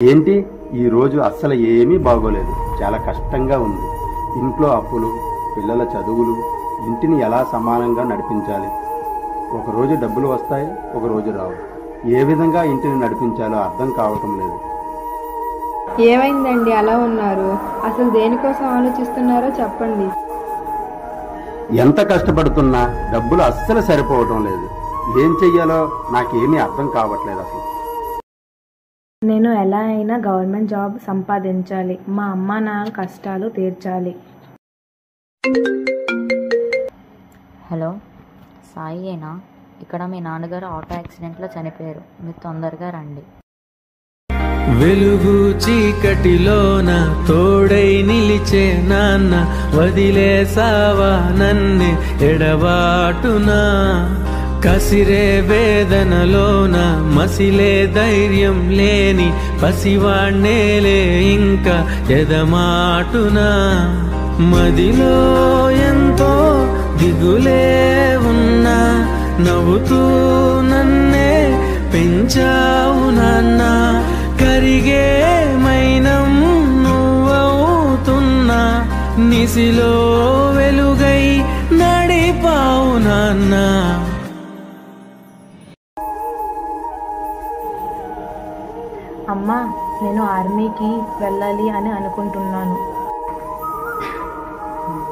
ఏంటి ఈరోజు అస్సలు ఏమీ బాగోలేదు. చాలా కష్టంగా ఉంది. ఇంట్లో అప్పులు, పిల్లల చదువులు, ఇంటిని ఎలా సమానంగా నడిపించాలి. ఒకరోజు డబ్బులు వస్తాయి, ఒకరోజు రావు. ఏ విధంగా ఇంటిని నడిపించాలో అర్థం కావటం లేదు. ఏమైందండి అలా ఉన్నారు? అసలు దేనికోసం ఆలోచిస్తున్నారో చెప్పండి. ఎంత కష్టపడుతున్నా డబ్బులు అస్సలు సరిపోవటం లేదు. ఏం చెయ్యాలో నాకేమీ అర్థం కావట్లేదు అసలు. నేను ఎలా అయినా గవర్నమెంట్ జాబ్ సంపాదించాలి. మా అమ్మ నాన్న కష్టాలు తీర్చాలి. హలో, సాయియేనా? ఇక్కడ మీ నాన్నగారు ఆటో యాక్సిడెంట్లో చనిపోయారు. మీరు తొందరగా రండి. వెలుగు చీకటిలోన తోడై నిలిచే నాన్న, వదిలేసావా నన్నే ఎడబాటునా? కసిరే వేదనలోన మసిలే ధైర్యం లేని పసివాణ్ణేలే ఇంకా ఎదమాటునా? మదిలో ఎంతో దిగులే ఉన్నా నవ్వుతూ నన్నే పెంచావు నాన్న. కరిగే మైనం నువ్వవుతున్నా, నిసిలో వెలుగై నడిపావు నాన్న. అమ్మా, నేను ఆర్మీకి వెళ్ళాలి అని అనుకుంటున్నాను.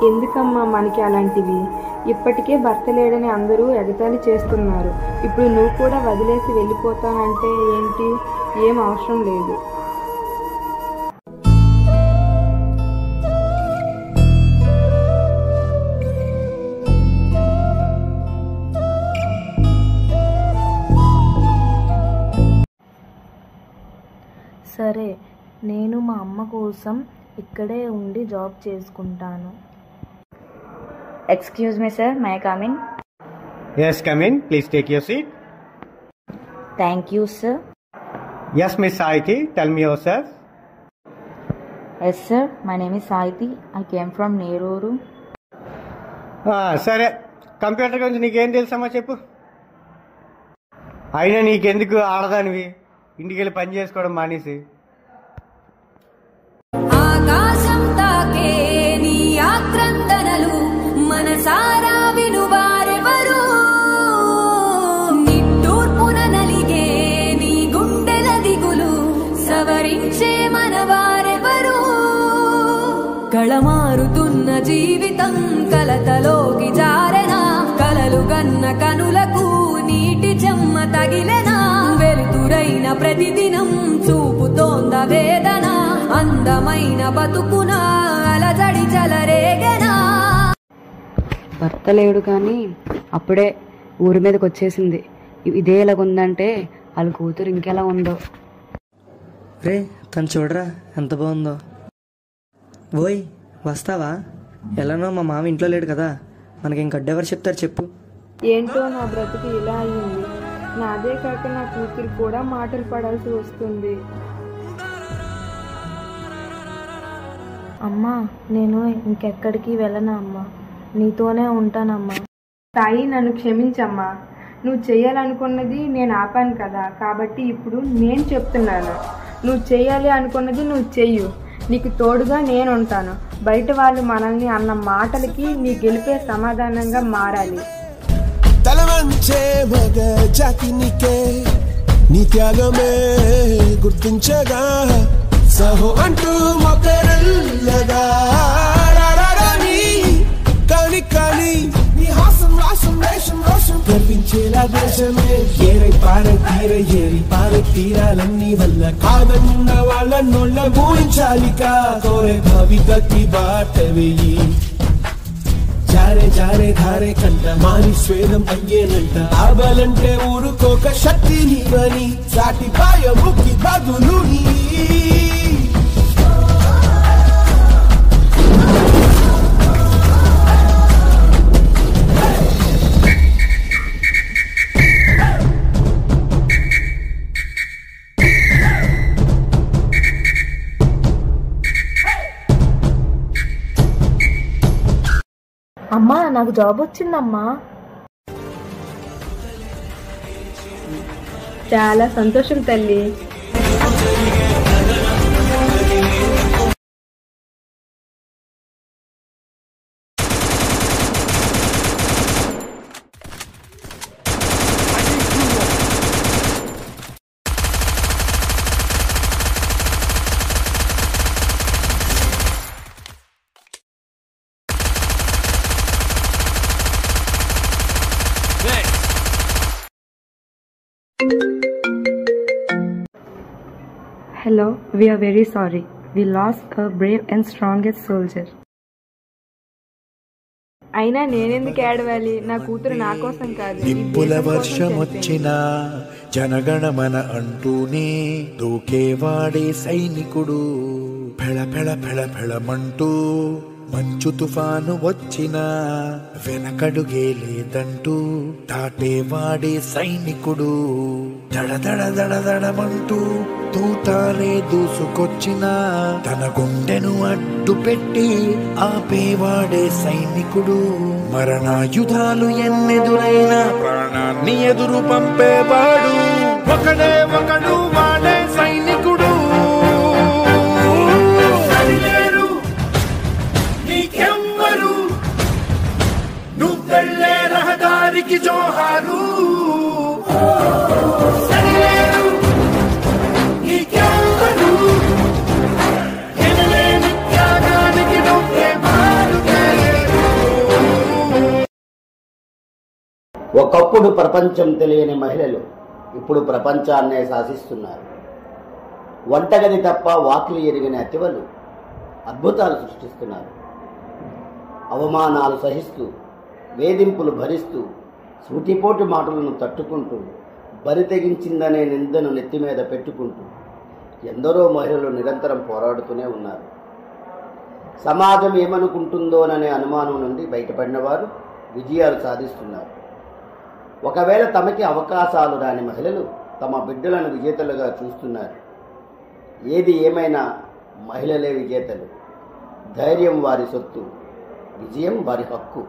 ఎందుకమ్మా మనకి అలాంటివి? ఇప్పటికే భర్త లేడని అందరూ ఎగతాళి చేస్తున్నారు. ఇప్పుడు నువ్వు కూడా వదిలేసి వెళ్ళిపోతానంటే ఏంటి? ఏం అవసరం లేదు. సరే, నేను మా అమ్మ కోసం ఇక్కడే ఉండి జాబ్ చేసుకుంటాను. Excuse me sir, may I come in? Yes, come in. Please take your seat. Thank you sir. Yes, Miss Saiti, tell me yourself. Yes sir, my name is Saiti. I came from Neruru. సరే, computer గురించి నీకేం తెలుసమ్మా చెప్పు. అయినా నీకెందుకు ఆడదానివి? ఇంటికి వెళ్ళి పని చేసుకోవడం మానేసి. ఆకాశం తాకే నీ ఆక్రందనలు మనసారా వినువారెవరు? నిట్టూర్పున నలిగే నీ గుండెల దిగులు సవరించే మనవారెవరు? కళమారుతున్న జీవితం కలతలోకి జారెనా? కలలు గన్న కనులకు నీటి చెమ్మ తగిలెనా? వెలుతురైన ప్రతిదినం చూపుతోంద వేదన, అందమైన బతుకున అలజడి చలరేగెనా? భర్త లేడు కానీ అప్పుడే ఊరి మీదకి వచ్చేసింది. ఇదే ఎలాగుందంటే వాళ్ళ కూతురు ఇంకెలా ఉందో. రే, తను చూడరా ఎంత బాగుందో. ఓయ్, వస్తావా? ఎలానో మా మామ ఇంట్లో లేడు కదా, మనకి ఇంకడ్డెవరు చెప్తారు చెప్పు. ఏంటో నా బ్రతుకు ఇలా అయింది. నాదే కాక నా కూతురు కూడా మాటలు పడాల్సి వస్తుంది. అమ్మా, నేను ఇంకెక్కడికి వెళ్ళను అమ్మా, నీతోనే ఉంటానమ్మా. సాయి, నన్ను క్షమించమ్మా. నువ్వు చేయాలనుకున్నది నేను ఆపాను కదా, కాబట్టి ఇప్పుడు నేను చెప్తున్నాను. నువ్వు చేయాలి అనుకున్నది నువ్వు చెయ్యు. నీకు తోడుగా నేను ఉంటాను. బయట వాళ్ళు మనల్ని అన్న మాటలకి నీ గెలిపే సమాధానంగా మారాలి. తలవంచే మగ జాతినికే నీ త్యాగమే గుర్తించగా, సహో అంటూ మొకరల్లగా కాని కాని నీ హాసం రాసం వేషం రోషం గర్వించేలా దేశమే ఏరై పార తీర ఏరి పార తీరాలన్నీ వల్ల కాదన్న వాళ్ళ నోళ్ళ ఊహించాలిక కోరే భావి గతి బాట వేయి. జారే జారే ధారే కంట మాని స్వేదం అయ్యేనంట. ఆబాలంటే ఊరుకోక శక్తి నీవని సాటి పాయముకి బదులు నీ. అమ్మా, నాకు జాబ్ వచ్చిందమ్మా. చాలా సంతోషం తల్లి. Hello, we are very sorry. We lost a brave and strongest soldier. అయినా నేనెందుకు ఏడవాలి? నా కూతురు నా కోసం కాదు, నిప్పుల వర్షమొచ్చినా జనగణమన అంటూనే దూకేవాడే సైనికుడు. ఫెళ ఫెళ ఫెళ ఫెళమంటూ మంచు తుఫాను వచ్చినా వెనకడుగే లేదంటూ దాటేవాడే సైనికుడు. దడ దడ దడ దడమంటూ తూటానే దూసుకొచ్చినా తన గుండెను అడ్డు పెట్టి ఆపేవాడే సైనికుడు. మరణాయుధాలు ఎన్నెదురైనా ప్రాణాన్ని ఎదురు పంపేవాడు ఒకడే ఒకడు, వాడే సైనికుడు. నీకెవ్వరు నువ్వెళ్ళే రహదారికి జోహారు. సరిలేరు నీకెవ్వరు ఎనలేని త్యాగానికి నువ్వే మారుతలేరు. ఒకప్పుడు ప్రపంచం తెలియని మహిళలు ఇప్పుడు ప్రపంచాన్నే శాసిస్తున్నారు. వంటగది తప్ప వాకిలి ఎరిగిన అతివలు అద్భుతాలు సృష్టిస్తున్నారు. అవమానాలు సహిస్తూ, వేధింపులు భరిస్తూ, సూటిపోటి మాటలను తట్టుకుంటూ, బరి తెగించిందనే నిందను నెత్తిమీద పెట్టుకుంటూ ఎందరో మహిళలు నిరంతరం పోరాడుతూనే ఉన్నారు. సమాజం ఏమనుకుంటుందోననే అనుమానం నుండి బయటపడిన వారు విజయాలు సాధిస్తున్నారు. ఒకవేళ తమకి అవకాశాలు రాని మహిళలు తమ బిడ్డలను విజేతలుగా చూస్తున్నారు. ఏది ఏమైనా మహిళలే విజేతలు. ధైర్యం వారి సొత్తు, విజయం వారి హక్కు.